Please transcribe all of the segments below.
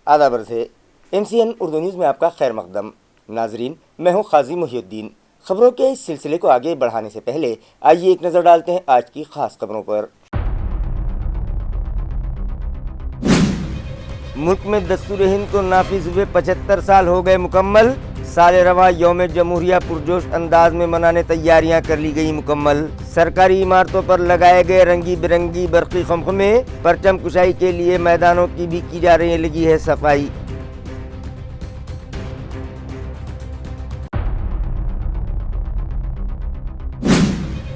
آداب عرض ہے MCN اردو نیوز میں آپ کا خیر مقدم۔ ناظرین، میں ہوں قاضی محی الدین۔ خبروں کے اس سلسلے کو آگے بڑھانے سے پہلے آئیے ایک نظر ڈالتے ہیں آج کی خاص خبروں پر۔ ملک میں دستور ہند کو نافذ ہوئے 75 سال ہو گئے مکمل۔ سال رواں یوم جمہوریہ پرجوش انداز میں منانے تیاریاں کر لی گئی مکمل۔ سرکاری عمارتوں پر لگائے گئے رنگی برنگی برقی خمخمے، پرچم کشائی کے لیے میدانوں کی بھی کی جا رہی لگی ہے صفائی۔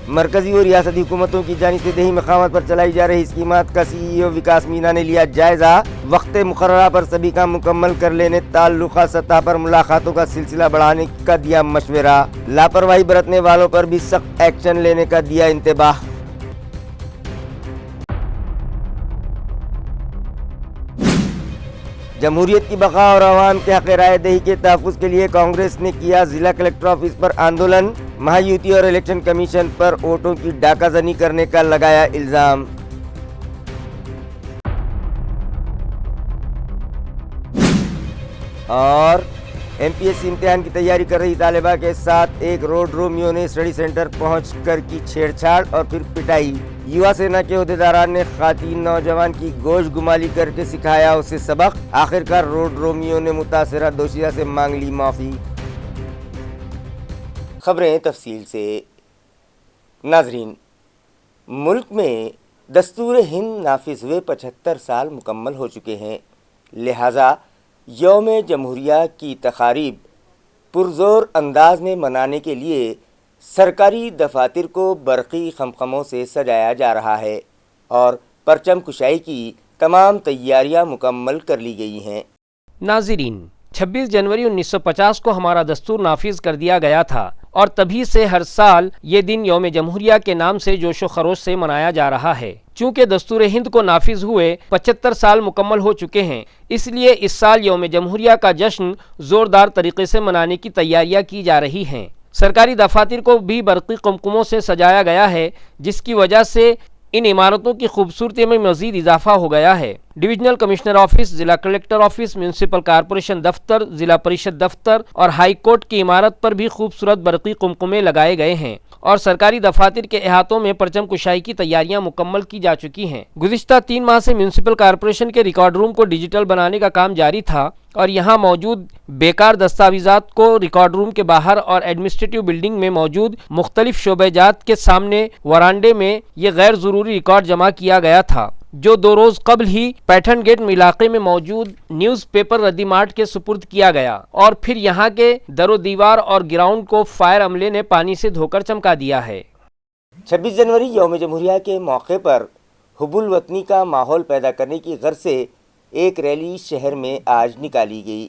مرکزی اور ریاستی حکومتوں کی جانب سے دیہی مقامات پر چلائی جا رہی اسکیمات کا CEO وکاس مینا نے لیا جائزہ۔ وقت مقررہ پر سبھی کام مکمل کر لینے، تعلقہ سطح پر ملاقاتوں کا سلسلہ بڑھانے کا دیا مشورہ۔ لاپرواہی برتنے والوں پر بھی سخت ایکشن لینے کا دیا انتباہ۔ جمہوریت کی بقا اور عوام کے حق رائے دہی کے تحفظ کے لیے کانگریس نے کیا ضلع کلکٹر آفس پر آندولن۔ مہایوتی اور الیکشن کمیشن پر ووٹوں کی ڈاکہ زنی کرنے کا لگایا الزام۔ اور MPSC امتحان کی تیاری کر رہی طالبہ کے ساتھ ایک روڈ رومیو نے اسٹڈی سینٹر پہنچ کر کی چھیڑ چھاڑ اور پھر پٹائی۔ یووا سینا کے عہدیداران نے خواتین نوجوان کی گوشت گمالی کر کے سکھایا اسے سبق۔ آخرکار روڈ رومیو نے متاثرہ دوشیزہ سے مانگ لی معافی۔ خبریں تفصیل سے۔ ناظرین، ملک میں دستور ہند نافذ ہوئے 75 سال مکمل ہو چکے ہیں، لہٰذا یوم جمہوریہ کی تقاریب پرزور انداز میں منانے کے لیے سرکاری دفاتر کو برقی خمخموں سے سجایا جا رہا ہے اور پرچم کشائی کی تمام تیاریاں مکمل کر لی گئی ہیں۔ ناظرین، 26 جنوری 1950 کو ہمارا دستور نافذ کر دیا گیا تھا اور تبھی سے ہر سال یہ دن یوم جمہوریہ کے نام سے جوش و خروش سے منایا جا رہا ہے۔ چونکہ دستور ہند کو نافذ ہوئے 75 سال مکمل ہو چکے ہیں، اس لیے اس سال یوم جمہوریہ کا جشن زوردار طریقے سے منانے کی تیاریاں کی جا رہی ہیں۔ سرکاری دفاتر کو بھی برقی قمقموں سے سجایا گیا ہے، جس کی وجہ سے ان عمارتوں کی خوبصورتی میں مزید اضافہ ہو گیا ہے۔ ڈویژنل کمشنر آفس، ضلع کلکٹر آفس، میونسپل کارپوریشن دفتر، ضلع پریشد دفتر اور ہائی کورٹ کی عمارت پر بھی خوبصورت برقی قمقمے لگائے گئے ہیں اور سرکاری دفاتر کے احاطوں میں پرچم کشائی کی تیاریاں مکمل کی جا چکی ہیں۔ گزشتہ 3 ماہ سے میونسپل کارپوریشن کے ریکارڈ روم کو ڈیجیٹل بنانے کا کام جاری تھا اور یہاں موجود بیکار دستاویزات کو ریکارڈ روم کے باہر اور ایڈمنسٹریٹو بلڈنگ میں موجود مختلف شعبہ جات کے سامنے ورانڈے میں یہ غیر ضروری ریکارڈ جمع کیا گیا تھا، جو 2 روز قبل ہی پیٹھن گیٹ علاقے میں موجود نیوز پیپر ردی مارٹ کے سپرد کیا گیا اور پھر یہاں کے در و دیوار اور گراؤنڈ کو فائر عملے نے پانی سے دھو کر چمکا دیا ہے۔ 26 جنوری یوم جمہوریہ کے موقع پر حب الوطنی کا ماحول پیدا کرنے کی غرض سے ایک ریلی شہر میں آج نکالی گئی۔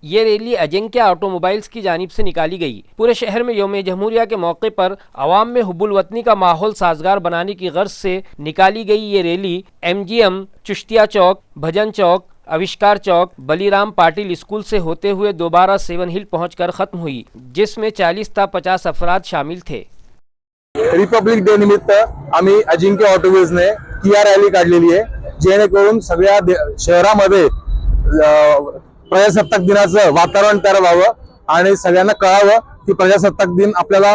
یہ ریلی اجنکیہ آٹو موبائلز کی جانب سے نکالی گئی۔ پورے شہر میں یوم جمہوریہ کے موقع پر عوام میں حب الوطنی کا ماحول سازگار بنانے کی غرض سے نکالی گئی یہ ریلی MGM، چشتیہ چوک، بھجن چوک، اوشکار چوک، بلی رام پاٹل اسکول سے ہوتے ہوئے دوبارہ 7 ہل پہنچ کر ختم ہوئی، جس میں 40 تا 50 افراد شامل تھے۔ रिपब्लिक डे निमित्त आम्ही अजिंक्य ऑटोवेजने किया रॅली काढलेली आहे, जेणेकरून सगळ्या शहरामध्ये प्रजासत्ताक दिनाचं वातावरण तयार व्हावं आणि सगळ्यांना कळावं की प्रजासत्ताक दिन आपल्याला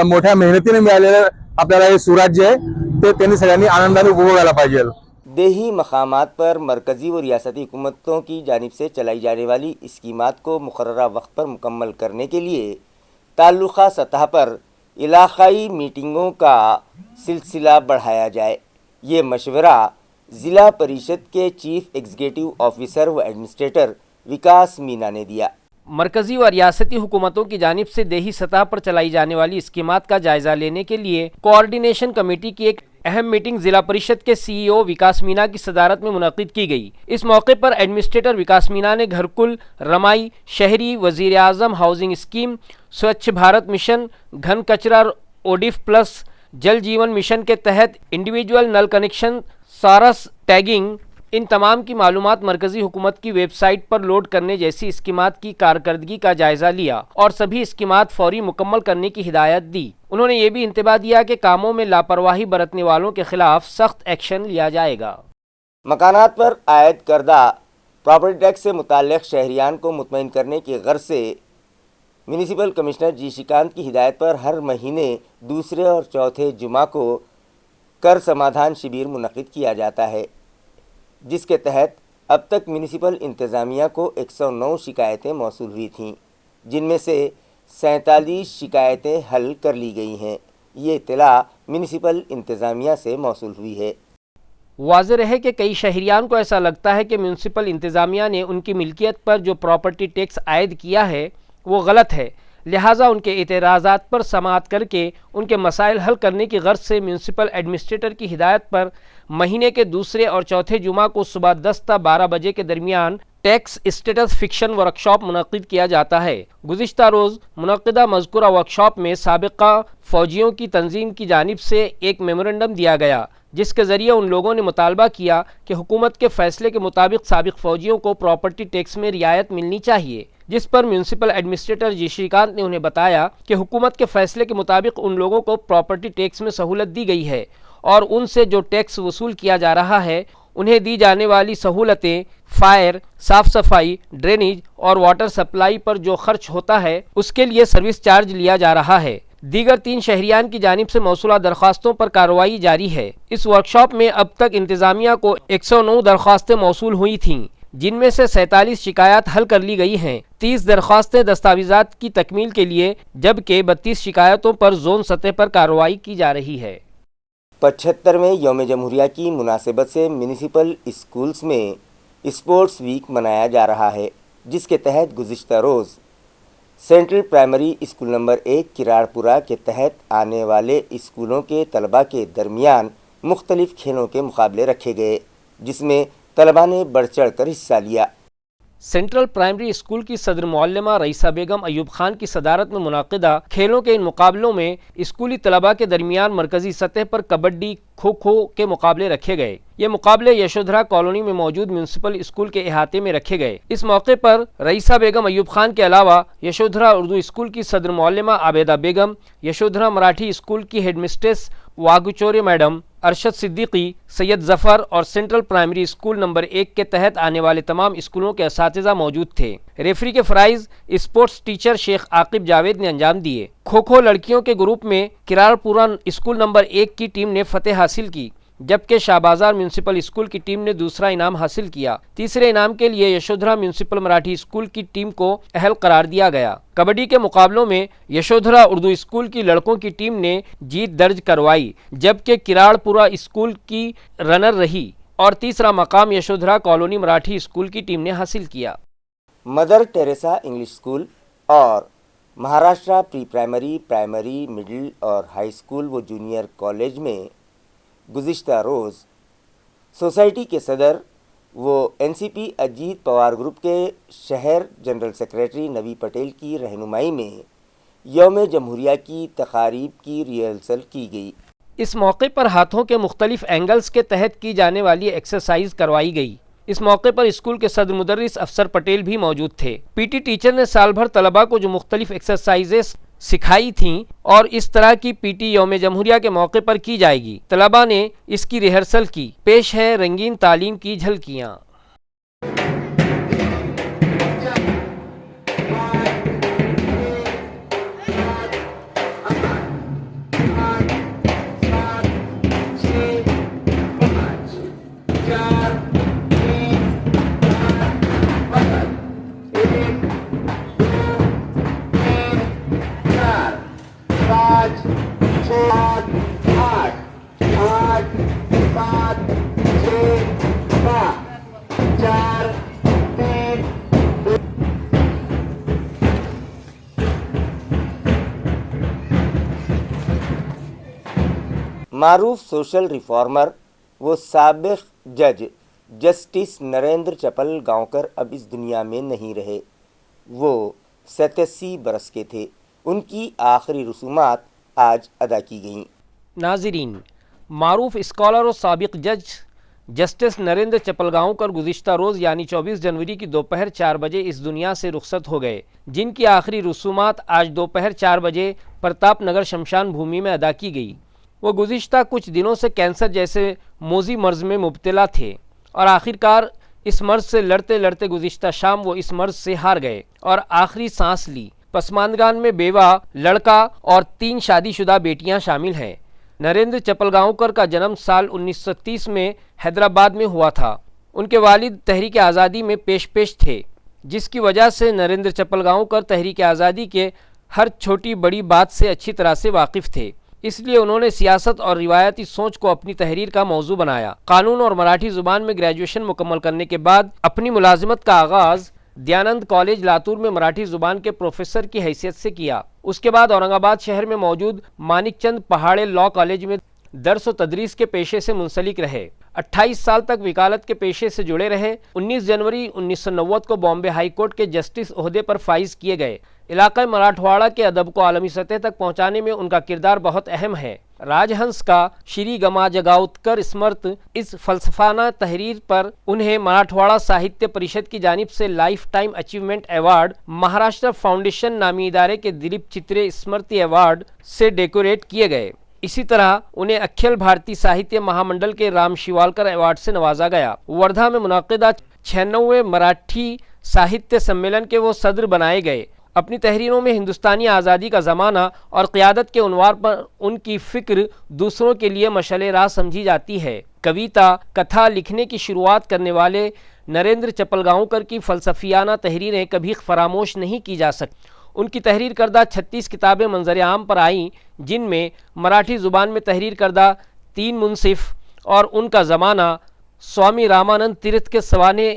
मोठ्या मेहनतीने मिळालेलं आपल्याला हे सुराज्य आहे, ते त्यांनी सगळ्यांनी आनंदाने उपभोगायला पाहिजे। دیہی مقامات پر مرکزی و ریاستی حکومتوں کی جانب سے چلائی جانے والی اسکیمات کو مقررہ وقت پر مکمل کرنے کے لیے تعلقہ سطح پر علاقائی میٹنگوں کا سلسلہ بڑھایا جائے، یہ مشورہ ضلع پریشد کے چیف ایگزیکٹو آفیسر و ایڈمنسٹریٹر وکاس مینا نے دیا۔ مرکزی و ریاستی حکومتوں کی جانب سے دیہی سطح پر چلائی جانے والی اسکیمات کا جائزہ لینے کے لیے کوآرڈینیشن کمیٹی کی ایک اہم میٹنگ ضلع پریشد کے CEO وکاس مینا کی صدارت میں منعقد کی گئی۔ اس موقع پر ایڈمنسٹریٹر وکاس مینا نے گھرکل، رمائی، شہری، وزیر اعظم housing scheme, Swachh Bharat mission, گھن کچرا اوڈیف پلس، جل جیون مشن کے تحت انڈیویجول نل کنیکشن، سارس ٹیگنگ، ان تمام کی معلومات مرکزی حکومت کی ویب سائٹ پر لوڈ کرنے جیسی اسکیمات کی کارکردگی کا جائزہ لیا اور سبھی اسکیمات فوری مکمل کرنے کی ہدایت دی۔ انہوں نے یہ بھی انتباہ دیا کہ کاموں میں لاپرواہی برتنے والوں کے خلاف سخت ایکشن لیا جائے گا۔ مکانات پر عائد کردہ پراپرٹی ٹیکس سے متعلق شہریان کو مطمئن کرنے کی غرض سے میونسپل کمشنر جی شریکانت کی ہدایت پر ہر مہینے دوسرے اور چوتھے جمعہ کو کر سمادھان شبیر منعقد کیا جاتا ہے، جس کے تحت اب تک میونسپل انتظامیہ کو 109 شکایتیں موصول ہوئی تھیں، جن میں سے 47 شکایتیں حل کر لی گئی ہیں۔ یہ اطلاع میونسپل انتظامیہ سے موصول ہوئی ہے۔ واضح رہے کہ کئی شہریان کو ایسا لگتا ہے کہ میونسپل انتظامیہ نے ان کی ملکیت پر جو پراپرٹی ٹیکس عائد کیا ہے وہ غلط ہے، لہٰذا ان کے اعتراضات پر سماعت کر کے ان کے مسائل حل کرنے کی غرض سے میونسپل ایڈمنسٹریٹر کی ہدایت پر مہینے کے دوسرے اور چوتھے جمعہ کو صبح 10 تا 12 بجے کے درمیان ٹیکس اسٹیٹس فکشن ورکشاپ منعقد کیا جاتا ہے۔ گزشتہ روز منعقدہ مذکورہ ورکشاپ میں سابقہ فوجیوں کی تنظیم کی جانب سے ایک میمورنڈم دیا گیا، جس کے ذریعے ان لوگوں نے مطالبہ کیا کہ حکومت کے فیصلے کے مطابق سابق فوجیوں کو پراپرٹی ٹیکس میں رعایت ملنی چاہیے، جس پر میونسپل ایڈمنسٹریٹر جی شریکانت نے انہیں بتایا کہ حکومت کے فیصلے کے مطابق ان لوگوں کو پراپرٹی ٹیکس میں سہولت دی گئی ہے اور ان سے جو ٹیکس وصول کیا جا رہا ہے انہیں دی جانے والی سہولتیں فائر، صاف صفائی، ڈرینیج اور واٹر سپلائی پر جو خرچ ہوتا ہے اس کے لیے سروس چارج لیا جا رہا ہے۔ دیگر 3 شہریان کی جانب سے موصولہ درخواستوں پر کارروائی جاری ہے۔ اس ورکشاپ میں اب تک انتظامیہ کو 109 درخواستیں موصول ہوئی تھیں، جن میں سے 47 شکایات حل کر لی گئی ہیں، 30 درخواستیں دستاویزات کی تکمیل کے لیے، جبکہ 32 شکایتوں پر زون سطح پر کارروائی کی جا رہی ہے۔ 75ویں یوم جمہوریہ کی مناسبت سے میونسپل اسکولز میں اسپورٹس ویک منایا جا رہا ہے، جس کے تحت گزشتہ روز سینٹرل پرائمری اسکول نمبر 1 کراڑ پورہ کے تحت آنے والے اسکولوں کے طلباء کے درمیان مختلف کھیلوں کے مقابلے رکھے گئے، جس میں طلباء نے بڑھ چڑھ کر حصہ لیا۔ سینٹرل پرائمری اسکول کی صدر معلمہ رئیسہ بیگم ایوب خان کی صدارت میں منعقدہ کھیلوں کے ان مقابلوں میں اسکولی طلباء کے درمیان مرکزی سطح پر کبڈی، کھوکھو کے مقابلے رکھے گئے۔ یہ مقابلے یشودھرا کالونی میں موجود میونسپل اسکول کے احاطے میں رکھے گئے۔ اس موقع پر رئیسہ بیگم ایوب خان کے علاوہ یشودھرا اردو اسکول کی صدر معلمہ عابدہ بیگم، یشودھرا مراٹھی اسکول کی headmistress Wagchaure madam, Arshad Siddiqui, Syed Zafar اور سینٹرل پرائمری اسکول نمبر 1 کے تحت آنے والے تمام اسکولوں کے اساتذہ موجود تھے۔ ریفری کے فرائض اسپورٹس ٹیچر شیخ عاقب جاوید نے انجام دیے۔ کھوکھو لڑکیوں کے گروپ میں کراڑ پورہ اسکول نمبر 1 کی ٹیم نے فتح حاصل کی، جبکہ شاہ بازار میونسپل اسکول کی ٹیم نے دوسرا انعام حاصل کیا۔ تیسرے انعام کے لیے یشودھرا میونسپل مراٹھی اسکول کی ٹیم کو اہل قرار دیا گیا۔ کبڈی کے مقابلوں میں یشودھرا اردو اسکول کی لڑکوں کی ٹیم نے جیت درج کروائی، جبکہ کراڑ پورہ اسکول کی رنر رہی اور تیسرا مقام یشودھرا کالونی مراٹھی اسکول کی ٹیم نے حاصل کیا۔ مدر ٹیریسا انگلش اسکول اور مہاراشٹرا پری پرائمری، پرائمری، مڈل اور ہائی اسکول و جونیئر کالج میں گزشتہ روز سوسائٹی کے صدر وہ NCP اجیت پوار گروپ کے شہر جنرل سیکریٹری نوی پٹیل کی رہنمائی میں یوم جمہوریہ کی تقاریب کی ریہرسل کی گئی۔ اس موقع پر ہاتھوں کے مختلف اینگلز کے تحت کی جانے والی ایکسرسائز کروائی گئی۔ اس موقع پر اسکول کے صدر مدرس افسر پٹیل بھی موجود تھے۔ PT ٹیچر نے سال بھر طلباء کو جو مختلف ایکسرسائزز سکھائی تھیں اور اس طرح کی PT یوم جمہوریہ کے موقع پر کی جائے گی، طلباء نے اس کی ریہرسل کی۔ پیش ہے رنگین تعلیم کی جھلکیاں۔ معروف سوشل ریفارمر وہ سابق جج جسٹس نریندر چپل گاؤنکر اب اس دنیا میں نہیں رہے۔ وہ 87 برس کے تھے۔ ان کی آخری رسومات آج ادا کی گئیں۔ ناظرین، معروف اسکالر اور سابق جج جسٹس نریندر چپل گاؤنکر گزشتہ روز یعنی 24 جنوری کی دوپہر 4 بجے اس دنیا سے رخصت ہو گئے، جن کی آخری رسومات آج دوپہر 4 بجے پرتاپ نگر شمشان بھومی میں ادا کی گئی۔ وہ گزشتہ کچھ دنوں سے کینسر جیسے موذی مرض میں مبتلا تھے اور آخرکار اس مرض سے لڑتے لڑتے گزشتہ شام وہ اس مرض سے ہار گئے اور آخری سانس لی۔ پسماندگان میں بیوہ، لڑکا اور 3 شادی شدہ بیٹیاں شامل ہیں۔ نریندر چپلگاؤنکر کا جنم سال 1930 میں حیدرآباد میں ہوا تھا۔ ان کے والد تحریک آزادی میں پیش تھے، جس کی وجہ سے نریندر چپلگاؤنکر تحریک آزادی کے ہر چھوٹی بڑی بات سے اچھی طرح سے واقف تھے۔ اس لیے انہوں نے سیاست اور روایتی سوچ کو اپنی تحریر کا موضوع بنایا۔ قانون اور مراٹھی زبان میں گریجویشن مکمل کرنے کے بعد اپنی ملازمت کا آغاز دیانند کالج لاتور میں مراٹھی زبان کے پروفیسر کی حیثیت سے کیا۔ اس کے بعد اورنگ آباد شہر میں موجود مانک چند پہاڑے لاء کالج میں درس و تدریس کے پیشے سے منسلک رہے۔ 28 سال تک وکالت کے پیشے سے جڑے رہے۔ 19 جنوری 1990 کو بامبے ہائی کورٹ کے جسٹس عہدے پر فائز کیے گئے۔ علاقہ مراٹھواڑہ کے ادب کو عالمی سطح تک پہنچانے میں ان کا کردار بہت اہم ہے۔ راج ہنس کا شری گما جگاؤتکر اسمرت اس فلسفانہ تحریر پر انہیں مراٹھواڑہ ساہتیہ پریشد کی جانب سے life time achievement award, Maharashtra foundation نامی ادارے کے دلیپ چترے اسمرتی ایوارڈ سے ڈیکوریٹ کیے گئے۔ اسی طرح انہیں اکھل بھارتی ساہتیہ مہا منڈل کے رام شیوالکر ایوارڈ سے نوازا گیا۔ وردھا میں منعقدہ 96ویں مراٹھی ساہتیہ سمیلن کے وہ صدر بنائے گئے۔ اپنی تحریروں میں ہندوستانی آزادی کا زمانہ اور قیادت کے عنوان پر ان کی فکر دوسروں کے لیے مشعل راہ سمجھی جاتی ہے۔ کویتا، کتھا لکھنے کی شروعات کرنے والے نریندر چپلگاؤنکر کی فلسفیانہ تحریریں کبھی فراموش نہیں کی جا سکتی۔ ان کی تحریر کردہ 36 کتابیں منظر عام پر آئیں، جن میں مراٹھی زبان میں تحریر کردہ 3 منصف اور ان کا زمانہ، سوامی رامانند تیرتھ کے سوانح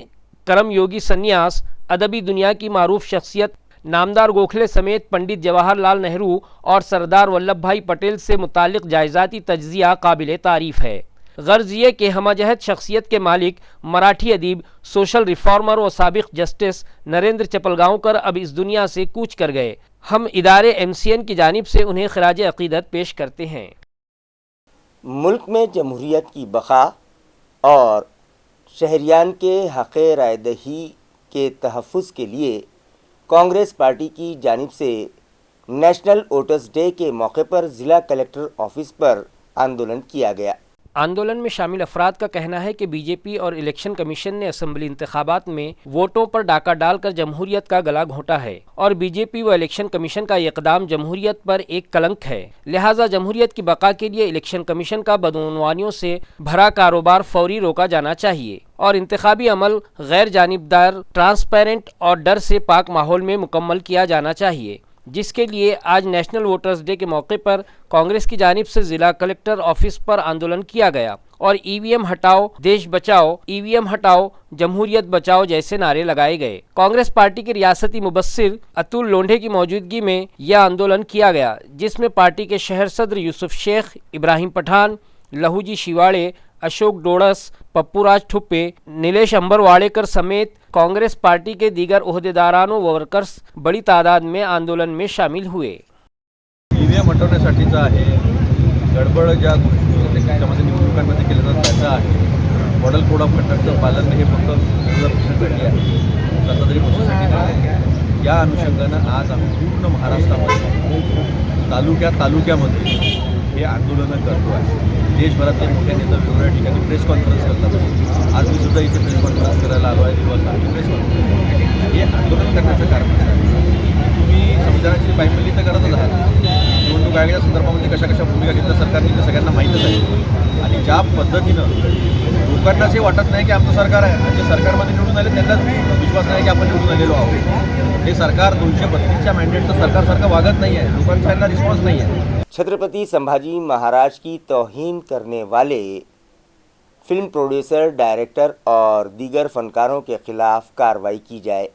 کرم یوگی سنیاس، ادبی دنیا کی معروف شخصیت نامدار گوکھلے سمیت پنڈت جواہر لال نہرو اور سردار ولبھ بھائی پٹیل سے متعلق جائزاتی تجزیہ قابل تعریف ہے۔ غرض یہ کہ ہمہ جہت شخصیت کے مالک مراٹھی ادیب، سوشل ریفارمر و سابق جسٹس نریندر چپلگاؤنکر اب اس دنیا سے کوچ کر گئے۔ ہم ادارے MCN کی جانب سے انہیں خراج عقیدت پیش کرتے ہیں۔ ملک میں جمہوریت کی بقا اور شہریان کے حق رائے دہی کے تحفظ کے لیے کانگریس پارٹی کی جانب سے نیشنل ووٹرز ڈے کے موقع پر ضلع کلکٹر آفس پر آندولن کیا گیا۔ آندولن میں شامل افراد کا کہنا ہے کہ BJP اور الیکشن کمیشن نے اسمبلی انتخابات میں ووٹوں پر ڈاکہ ڈال کر جمہوریت کا گلا گھونٹا ہے اور BJP و الیکشن کمیشن کا یہ اقدام جمہوریت پر ایک کلنک ہے۔ لہٰذا جمہوریت کی بقا کے لیے الیکشن کمیشن کا بدعنوانیوں سے بھرا کاروبار فوری روکا جانا چاہیے اور انتخابی عمل غیر جانبدار، ٹرانسپیرنٹ اور ڈر سے پاک ماحول میں مکمل کیا جانا چاہیے، جس کے لیے آج نیشنل ووٹرز ڈے کے موقع پر کانگریس کی جانب سے ضلع کلکٹر آفس پر آندولن کیا گیا اور EVM ہٹاؤ، دیش بچاؤ، EVM ہٹاؤ، جمہوریت بچاؤ جیسے نعرے لگائے گئے۔ کانگریس پارٹی کے ریاستی مبصر اتل لونڈھے کی موجودگی میں یہ آندولن کیا گیا، جس میں پارٹی کے شہر صدر یوسف شیخ، ابراہیم پٹھان، لہو جی شیواڑے، اشوک ڈوڑس، پپو راج ٹھپے، نیلیش امبر واڑیکر سمیت کانگریس پارٹی کے دیگر عہدیداران و ورکرز بڑی تعداد میں آندولن میں شامل ہوئے۔ EVM हटवण्यासाठीचा आहे, गडबड ज्या गोष्टी त्याच्यामध्ये निवडणुकांमध्ये केल्या जातात त्याचा आहे, मॉडेल कोड ऑफ कंडक्टचं पालन हे फक्त विरोधी पक्षासाठी आहे, सत्ताधारी पक्षासाठी नाही। या अनुषंगानं आज आम्ही पूर्ण महाराष्ट्रामध्ये तालुक्यामध्ये हे आंदोलनं करतो आहे। देशभरातले मोठे नेते वेगवेगळ्या ठिकाणी प्रेस कॉन्फरन्स करतात। आज मी सुद्धा इथे प्रेस कॉन्फरन्स करायला आलो आहे, दिवस प्रेस कॉन्फरन्स। हे आंदोलन करण्याचं कारण असं आहे, तुम्ही संविधानाची पायमल्ली तर करतच आहात, निवडणूक आयोगाच्या संदर्भामध्ये कशा कशा भूमिका घेतल्या सरकारने ते सगळ्यांना माहीतच आहे आणि ज्या पद्धतीनं लोकांना असे वाटत नाही की आमचं सरकार आहे आणि जे सरकारमध्ये निवडून आले त्यांनाच विश्वास नाही की आपण निवडून आलेलो आहोत। हे सरकार 232च्या मॅन्डेटचं सरकारसारखं वागत नाही आहे, लोकांचा यांना रिस्पॉन्स नाही आहे। छत्रपति संभाजी महाराज की तौहीन करने वाले फिल्म प्रोड्यूसर, डायरेक्टर और दीगर फनकारों के खिलाफ कार्रवाई की जाए,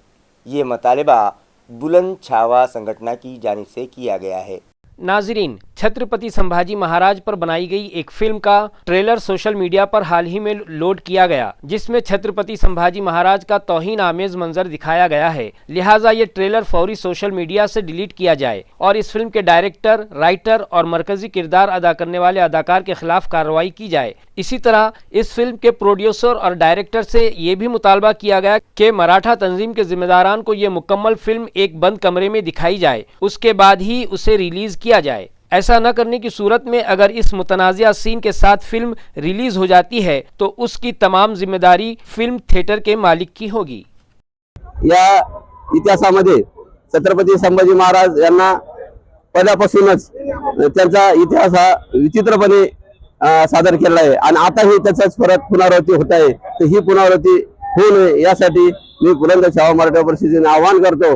ये मतालबा बुलंद छावा संगठन की जानिब से किया गया है। नाजरीन, छत्रपति संभाजी महाराज पर बनाई गई एक फिल्म का ट्रेलर सोशल मीडिया पर हाल ही में लोड किया गया, जिसमें छत्रपति संभाजी महाराज का तौहीन आमेज मंजर दिखाया गया है। लिहाजा ये ट्रेलर फौरी सोशल मीडिया से डिलीट किया जाए और इस फिल्म के डायरेक्टर, राइटर और मरकजी किरदार अदा करने वाले अदाकार के खिलाफ कार्रवाई की जाए। इसी तरह इस फिल्म के प्रोड्यूसर और डायरेक्टर से ये भी मुतालबा किया गया कि मराठा तंजीम के जिम्मेदारान को ये मुकम्मल फिल्म एक बंद कमरे में दिखाई जाए, उसके बाद ही उसे रिलीज किया जाए। ایسا نہ کرنے کی صورت میں اگر اس متنازعہ سین کے ساتھ فلم ریلیز ہو جاتی ہے تو اس کی تمام ذمہ داری فلم تھیٹر کے مالک کی ہوگی. या इतिहासामध्ये छत्रपती संभाजी महाराज यांना पहिल्यापासूनच त्यांचा इतिहास हा विचित्रपणे सादर केला आहे आणि आताही त्याचाच परत पुनरावृत्ती होत आहे. तर ही पुनरावृत्ती होऊ नये यासाठी मी बुलंद शाहू मराठा परिषदेने आवाहन करतो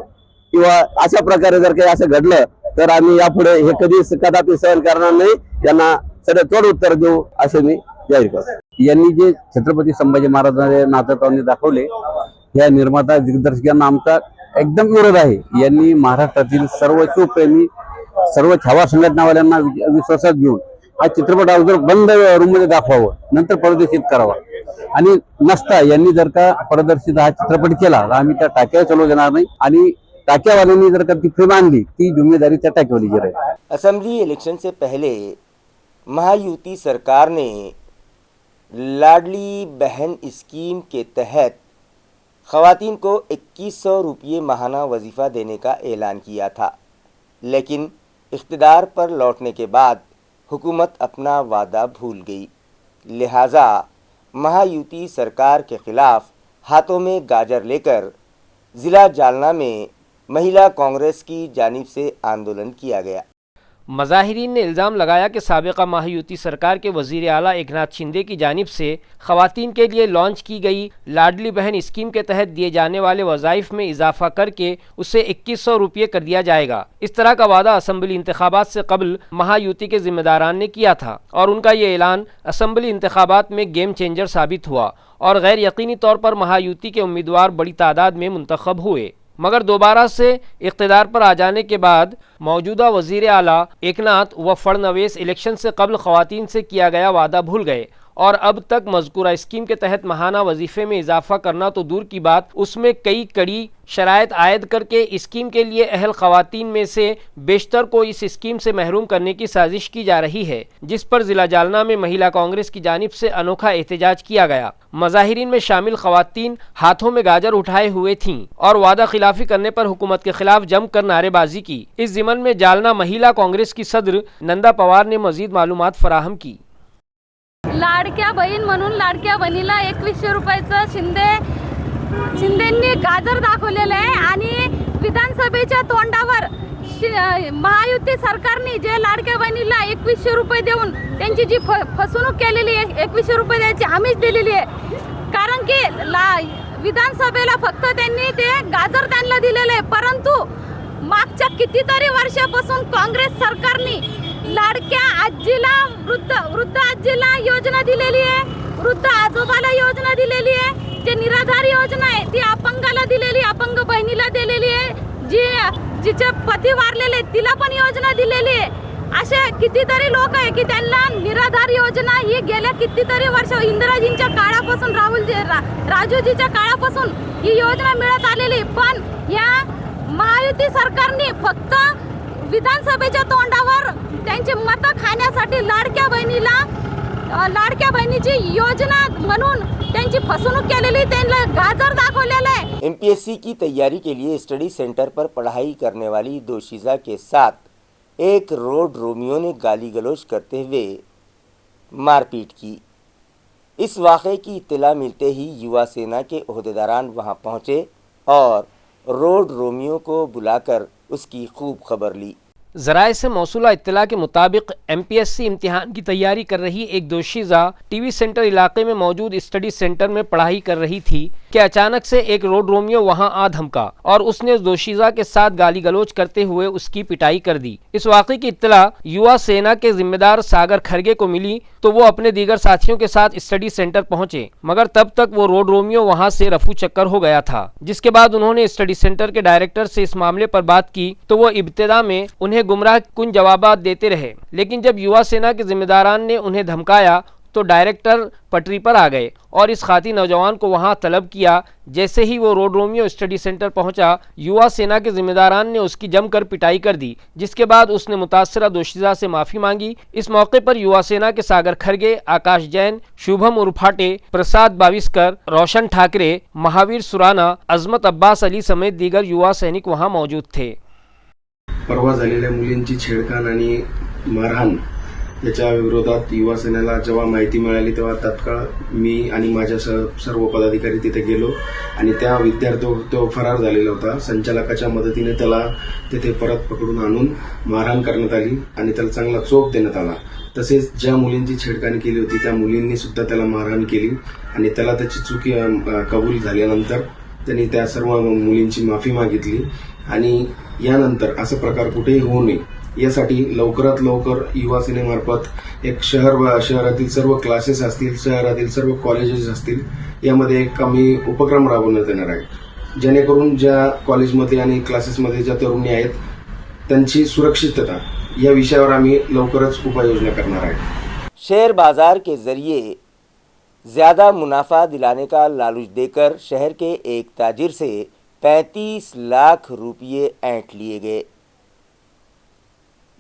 किंवा अशा प्रकारे जर काही असं घडलं तर आम्ही यापुढे हे कदापि सहन करणार नाही. यांना सडेतोड उत्तर देऊ असे मी जाहीर करतो. यांनी जे छत्रपती संभाजी महाराजांचे नाटकांनी दाखवले या निर्माता दिग्दर्शकांना आमचा एकदम विरोध आहे. यांनी महाराष्ट्रातील सर्व शिवप्रेमी सर्व छावा संघटनावाल्यांना विश्वासात घेऊन हा चित्रपट अगोदर बंद रूम मध्ये दाखवावं, नंतर प्रदर्शित करावा. आणि नसता यांनी जर का प्रदर्शित हा चित्रपट केला तर आम्ही त्या टाक्या चालू देणार नाही आणि टाक्यावाल्यांनी जर का ती फिल्म आणली ती जिम्मेदारी त्या टाक्यावालीची राहील. असेंबली इलेक्शन से पहले महायुति सरकार ने लाडली बहन स्कीम के तहत ख़वातीन को 2100 रुपये माहाना वजीफ़ा देने का ऐलान किया था, लेकिन इक़्तिदार पर लौटने के बाद हुकूमत अपना वादा भूल गई. लिहाजा महायुति सरकार के ख़िलाफ़ हाथों में गाजर लेकर ज़िला जालना में महिला कांग्रेस की जानिब से आंदोलन किया गया. मज़ाहिरीन ने इल्ज़ाम लगाया कि साबिक़ा महायुति सरकार के वज़ीर आला एकनाथ शिंदे की जानिब से ख़वातीन के लिए लॉन्च की गई लाडली बहन स्कीम के तहत दिए जाने वाले वज़ाइफ में इजाफ़ा करके उसे 2100 रुपये कर दिया जाएगा. इस तरह का वादा असम्बली इंतखाबात से कबल महायुति के ज़िम्मेदारान ने किया था और उनका ये ऐलान असम्बली इंतखाबात में गेम चेंजर साबित हुआ और गैर यकीनी तौर पर महायुति के उम्मीदवार बड़ी तादाद में मुंतखब हुए. मगर दोबारा से इक़्तिदार पर आ जाने के बाद मौजूदा वज़ीर आला एकनाथ व फडणवीस इलेक्शन से कबल ख़वातीन से किया गया वादा भूल गए और अब तक मज़कूरा स्कीम के तहत माहाना वजीफ़े में इजाफ़ा करना तो दूर की बात, उसमें कई कड़ी शराइत आयद करके स्कीम के लिए अहल ख़वातीन में से बेशतर को इस स्कीम से महरूम करने की साजिश की जा रही है, जिस पर ज़िला जालना में महिला कांग्रेस की जानिब से अनोखा एहतजाज किया गया. मज़ाहिरीन में शामिल ख़वातीन हाथों में गाजर उठाए हुए थीं और वादा खिलाफ़ी करने पर हुकूमत के खिलाफ जमकर नारेबाजी की. इस ज़िमन में जालना महिला कांग्रेस की सदर नंदा पवार ने मज़ीद मालूमात फराहम की. लाडक्या बहीण म्हणून लाडक्या बहिणीला 2100 रुपयाचं शिंदेंनी गाजर दाखवलेलं आहे आणि विधानसभेच्या तोंडावर महायुती सरकारने जे लाडक्या बहिणीला 2100 रुपये देऊन त्यांची जी फसवणूक केलेली आहे, 2100 रुपये द्यायची हमीच दिलेली आहे. कारण की विधानसभेला फक्त त्यांनी ते गाजर त्यांना दिलेले आहे, परंतु मागच्या कितीतरी वर्षापासून काँग्रेस सरकारने लाडक्या आजीला वृद्ध आजीला योजना दिलेली आहे, वृद्ध आजोबाला योजना दिलेली आहे, जे निराधार योजना आहे ती अपंगाला दिलेली, अपंग बहिणीला दिलेली आहे, जिचे पती वारलेले तिला पण योजना दिलेली आहे. असे कितीतरी लोक आहे की त्यांना निराधार योजना ही गेल्या कितीतरी वर्ष इंदिराजींच्या काळापासून राजूजीच्या काळापासून ही योजना मिळत आलेली. पण या महायुती सरकारने फक्त विधानसभेच्या तोंडावर त्यांची मतं खाण्यासाठी लाडक्या बहिणीची योजना म्हणून त्यांची फसवणूक केलेली, त्यांना गाजर दाखवलेलं आहे. एमपीएससी की तैयारी के लिए स्टडी सेंटर पर पढ़ाई करने वाली दोशीज़ा के साथ एक रोड रोमियो ने गाली गलौज करते हुए मारपीट की. इस वाक़े की इत्तला मिलते ही युवा सेना के ओहदेदारान वहां पहुंचे और रोड रोमियो को बुलाकर उसकी खूब खबर ली. ज़राए से मौसूला इत्तला के मुताबिक एमपीएससी इम्तिहान की तैयारी कर रही एक दोशीज़ा टीवी सेंटर इलाके में मौजूद स्टडी सेंटर में पढ़ाई कर रही थी कि अचानक से एक रोड रोमियो वहां आ धमका और उसने उस दोशीज़ा के साथ गाली गलौज करते हुए उसकी पिटाई कर दी. इस वाक़े की इत्तला युवा सेना के जिम्मेदार सागर खरगे को मिली तो वो अपने दीगर साथियों के साथ स्टडी सेंटर पहुंचे, मगर तब तक वो रोड रोमियो वहां से रफू चक्कर हो गया था. जिसके बाद उन्होंने स्टडी सेंटर के डायरेक्टर से इस मामले पर बात की तो वो इब्तिदा में उन्हें गुमराह कुन जवाबात देते रहे, लेकिन जब युवा सेना के जिम्मेदारान ने उन्हें धमकाया तो डायरेक्टर पटरी पर आ गए और इस खाती नौजवान को वहां तलब किया. जैसे ही वो रोड रोमियो स्टडी सेंटर पहुंचा, युवा सेना के जिम्मेदारान ने उसकी जमकर पिटाई कर दी, जिसके बाद उसने मुतासरा दोशीज़ा से माफ़ी मांगी. इस मौके पर युवा सेना के सागर खरगे, आकाश जैन, शुभम उर्फाटे, प्रसाद बाविस्कर, रोशन ठाकरे, महावीर सुराना, अजमत अब्बास अली समेत दीगर युवा सैनिक वहां मौजूद थे. परवा झालेल्या मुलींची छेडखान आणि मारहाण याच्या विरोधात युवा सेनेला जेव्हा माहिती मिळाली तेव्हा तात्काळ मी आणि माझ्या सर्व पदाधिकारी तिथे गेलो आणि त्या विद्यार्थी तो फरार झालेला होता. संचालकाच्या मदतीने त्याला तिथे परत पकडून आणून मारहाण करण्यात आली आणि त्याला चांगला चोप देण्यात आला. तसेच ज्या मुलींची छेडखानी केली होती त्या मुलींनी सुद्धा त्याला मारहाण केली आणि त्याला त्याची चुकी कबूल झाल्यानंतर त्यांनी त्या सर्व मुलींची माफी मागितली आणि यानंतर असा प्रकार कुठेही होऊ नये यासाठी लवकरात लवकर युवा सेनेमार्फत एक शहरातील सर्व क्लासेस असतील, शहरातील सर्व कॉलेजेस असतील, यामध्ये एक आम्ही उपक्रम राबवण्यात येणार आहे, जेणेकरून ज्या कॉलेजमध्ये आणि क्लासेसमध्ये ज्या तरुणी आहेत त्यांची सुरक्षितता या विषयावर आम्ही लवकरच उपाययोजना करणार आहे. शेयर बाजार के जरिए ज़्यादा मुनाफा दिलाने का लालच देकर शहर के एक ताजिर से 35 लाख रुपये ऐंठ लिए गए.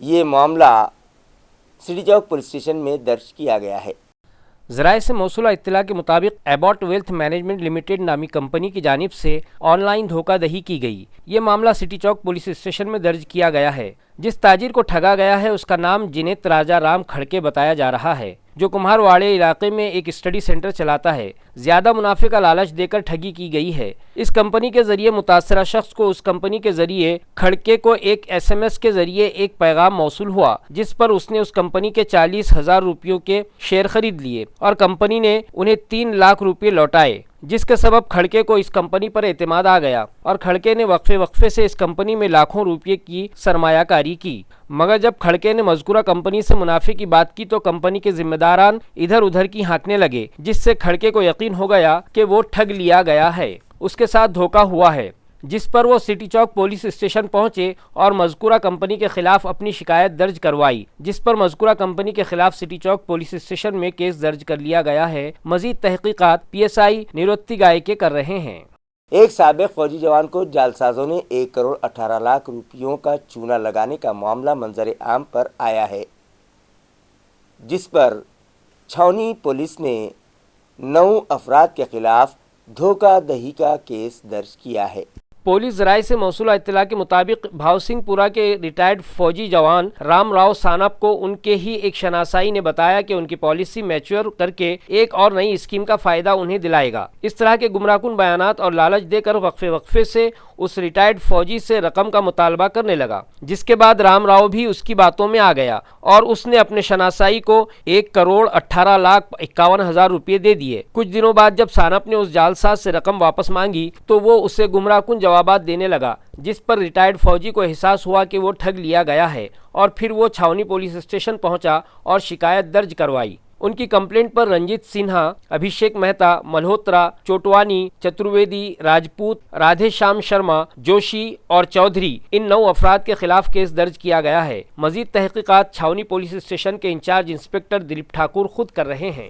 ये मामला सिटी चौक पुलिस स्टेशन में दर्ज किया गया है. ज़राए से मौसूला इत्तला के मुताबिक एबॉट वेल्थ मैनेजमेंट लिमिटेड नामी कंपनी की जानिब से ऑनलाइन धोखाधड़ी की गई. ये मामला सिटी चौक पुलिस स्टेशन में दर्ज किया गया है. जिस ताजिर को ठगा गया है उसका नाम जिनेत राजा राम खड़के बताया जा रहा है, जो कुम्हारवाड़े इलाके में एक स्टडी सेंटर चलाता है. ज़्यादा मुनाफे का लालच देकर ठगी की गई है. इस कंपनी के ज़रिए मुतासरा शख्स को उस कंपनी के ज़रिए खड़के को एक SMS के ज़रिए एक पैगाम मौसूल हुआ, जिस पर उसने उस कंपनी के 40,000 रुपयों के शेयर खरीद लिए और कंपनी ने उन्हें 3 लाख रुपये लौटाए, जिसके सबब खड़के को इस कंपनी पर एतमाद आ गया और खड़के ने वक्फे से इस कंपनी में लाखों रुपये की सरमायाकारी की. मगर जब खड़के ने मज़कूरा कंपनी से मुनाफे की बात की तो कंपनी के जिम्मेदारान इधर उधर की हाँकने लगे, जिससे खड़के को यकीन हो गया कि वो ठग लिया गया है, उसके साथ धोखा हुआ है. जिस पर वो सिटी चौक पुलिस स्टेशन पहुंचे और मज़कूरा कंपनी के खिलाफ अपनी शिकायत दर्ज करवाई, जिस पर मज़कूरा कंपनी के खिलाफ सिटी चौक पुलिस स्टेशन में केस दर्ज कर लिया गया है. मज़ीद तहकीकात PSI निरोत्ती गायके कर रहे हैं. एक साबिक फौजी जवान को जालसाजों ने 1 करोड़ 18 लाख रुपयों का चूना लगाने का मामला मंजर आम पर आया है, जिस पर छावनी पुलिस ने 9 अफराद के खिलाफ धोखाधड़ी का केस दर्ज किया है. पुलिस ज़राए से मौसूला इत्तला के मुताबिक भावसिंहपुरा के रिटायर्ड फौजी जवान राम राव सानप को उनके ही एक शनासाई ने बताया कि उनकी पॉलिसी मैच्योर करके एक और नई स्कीम का फ़ायदा उन्हें दिलाएगा. इस तरह के गुमराहकुन बयानात और लालच देकर वक्फे से उस रिटायर्ड फौजी से रकम का मुतालबा करने लगा, जिसके बाद राम राव भी उसकी बातों में आ गया और उसने अपने शनासाई को 1 करोड़ 18 लाख 51 हज़ार रुपये दे दिए. कुछ दिनों बाद जब सानप ने उस जालसाज से रकम वापस मांगी तो वो उसे गुमराहकुन जवाबात देने लगा, जिस पर रिटायर्ड फौजी को एहसास हुआ कि वो ठग लिया गया है और फिर वो छावनी पुलिस स्टेशन पहुंचा और शिकायत दर्ज करवाई. उनकी कंप्लेंट पर रंजीत सिन्हा, अभिषेक मेहता, मल्होत्रा, चोटवानी, चतुर्वेदी, राजपूत, राधेश्याम शर्मा, जोशी और चौधरी, इन 9 अफराद के खिलाफ केस दर्ज किया गया है. मजीद तहकीकात छावनी पुलिस स्टेशन के इंचार्ज इंस्पेक्टर दिलीप ठाकुर खुद कर रहे हैं.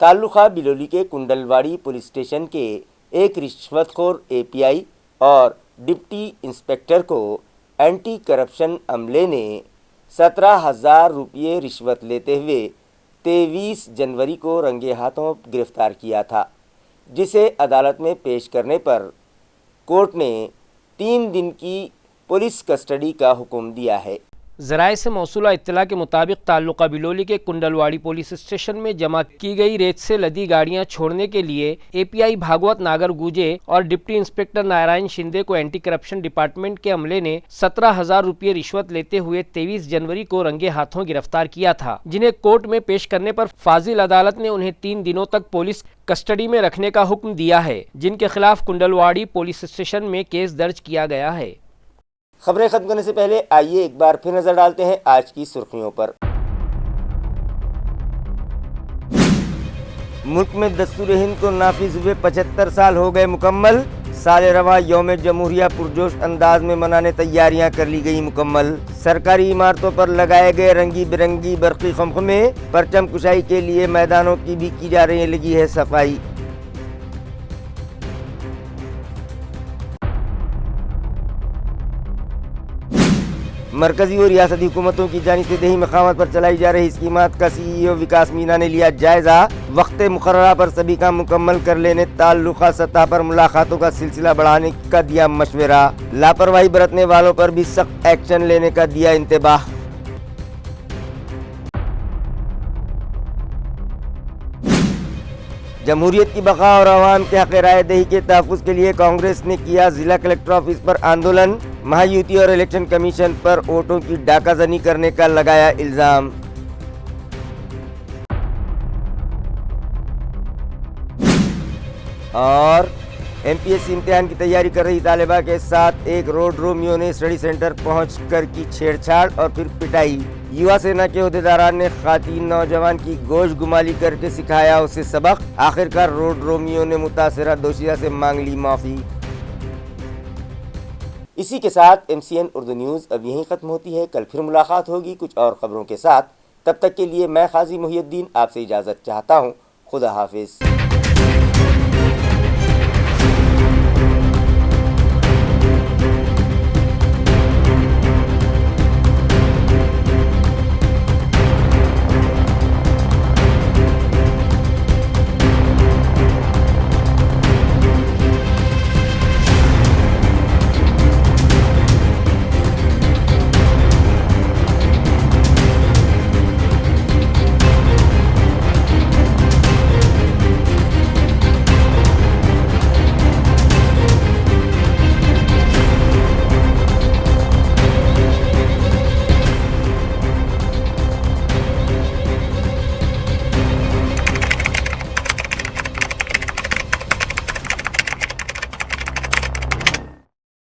ताल्लुका बिलोली के कुंडलवाड़ी पुलिस स्टेशन के एक रिश्वतखोर API और डिप्टी इंस्पेक्टर को एंटी करप्शन अमले ने 17,000 रुपये रिश्वत लेते हुए 23 जनवरी को रंगे हाथों गिरफ्तार किया था, जिसे अदालत में पेश करने पर कोर्ट ने 3 दिन की पुलिस कस्टडी का हुक्म दिया है. ज़राए से मौसूला इत्तला के मुताबिक ताल्लुका बिलोली के कुंडलवाड़ी पुलिस स्टेशन में जमा की गई रेत से लदी गाड़ियां छोड़ने के लिए API भागवत नागर गुजे और डिप्टी इंस्पेक्टर नारायण शिंदे को एंटी करप्शन डिपार्टमेंट के अमले ने 17,000 रुपये रिश्वत लेते हुए 23 जनवरी को रंगे हाथों गिरफ्तार किया था, जिन्हें कोर्ट में पेश करने पर फाजिल अदालत ने उन्हें 3 दिनों तक पुलिस कस्टडी में रखने का हुक्म दिया है, जिनके खिलाफ कुंडलवाड़ी पुलिस स्टेशन में केस दर्ज किया गया है. खबरें खत्म करने से पहले आइए एक बार फिर नजर डालते हैं आज की सुर्खियों पर. मुल्क में दस्तूर हिंद को नाफिज हुए 75 साल हो गए मुकम्मल. साल रवा यौम जमहूरिया पुरजोश अंदाज में मनाने तैयारियां कर ली गई मुकम्मल. सरकारी इमारतों पर लगाए गए रंगी बिरंगी बरकी खमखमे, परचम कुशाई के लिए मैदानों की भी की जा रही लगी है सफाई. मरकजी और रियासती हुकूमतों की जानिब से देही मकामात पर चलाई जा रही स्कीमात का CEO विकास मीना ने लिया जायजा. वक्त मुकर्ररा पर सभी काम मुकम्मल कर लेने, ताल्लुका सतह पर मुलाकातों का सिलसिला बढ़ाने का दिया मशवरा. लापरवाही बरतने वालों पर भी सख्त एक्शन लेने का दिया इंतबाह. जमहूरियत की बका और आवाम के हक़ राय दही के तहफ़्फ़ुज़ के लिए कांग्रेस ने किया जिला कलेक्टर ऑफिस पर आंदोलन। महायुति और इलेक्शन कमीशन पर वोटों की डाकाजनी करने का लगाया इल्ज़ाम। और एमपीएससी इम्तिहान की तैयारी कर रही तालिबा के साथ एक रोड रोमियो ने स्टडी सेंटर पहुंचकर की छेड़छाड़ और फिर पिटाई। युवा सेना के ओहदेदारान ने खातीन नौजवान की गोश गुमाली करके सिखाया उसे सबक। आखिरकार रोड रोमियो ने मुतासिरा दोषिया से मांग ली माफ़ी। इसी के साथ MCN उर्दू न्यूज़ अब यहीं ख़त्म होती है। कल फिर मुलाकात होगी कुछ और ख़बरों के साथ। तब तक के लिए मैं काजी मुहियुद्दीन आपसे इजाज़त चाहता हूँ। खुदा हाफिज़।